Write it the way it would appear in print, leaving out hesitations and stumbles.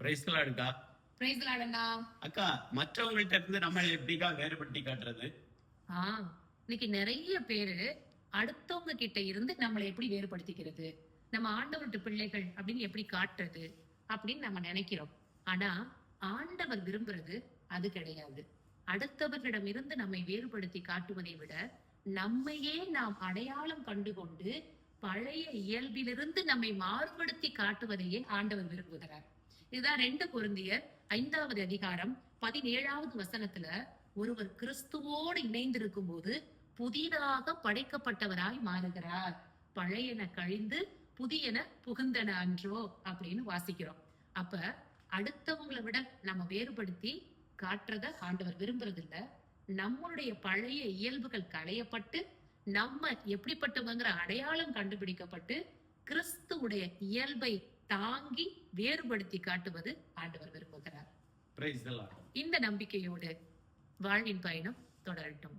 Price லார்டுக்கா. Price லார்டுண்ணா. அக்கா, மற்றவங்கள்ட்ட இருந்து நம்ம எப்படிக்கா வேறுபடுத்தி காட்டுறது? இன்னைக்கு நிறைய பேரு அடுத்தவங்க கிட்ட இருந்து நம்மளை எப்படி வேறுபடுத்திக்கிறது, நம்ம ஆண்டவர்கிட்ட பிள்ளைகள் அப்படின்னு எப்படி காட்டுறது அப்படின்னு நம்ம நினைக்கிறோம். ஆனா ஆண்டவர் விரும்புறது அது கிடையாது. அடுத்தவர்களிடம் இருந்து நம்மை வேறுபடுத்தி காட்டுவதை விட நம்மையே நாம் அடையாளம் கண்டுகொண்டு பழைய இயல்பிலிருந்து நம்மை மாறுபடுத்தி காட்டுவதையே ஆண்டவர் விரும்புகிறார். இதுதான் 2 கொரிந்தியர் 5வது அதிகாரம் 17வது வசனத்துல, ஒருவர் கிறிஸ்துவோடு இணைந்திருக்கும் போது புதிதாக படைக்கப்பட்டவராய் மாறுகிறார், பழையன கழிந்து புதியன புகுந்தன அன்றோ அப்படின்னு வாசிக்கிறோம். அப்ப அடுத்தவங்களை விட நம்ம வேறுபடுத்தி காட்டுறத ஆண்டவர் விரும்புறது இல்ல. நம்மளுடைய பழைய இயல்புகள் களையப்பட்டு நம்ம எப்படிப்பட்டவங்கிற அடையாளம் கண்டுபிடிக்கப்பட்டு கிறிஸ்துவுடைய இயல்பை தாங்கி வேறுபடுத்தி காட்டுவது ஆண்டவர் விரும்புகிறார். Praise the Lord. இந்த நம்பிக்கையோடு வாழ்வின் பயணம் தொடரட்டும்.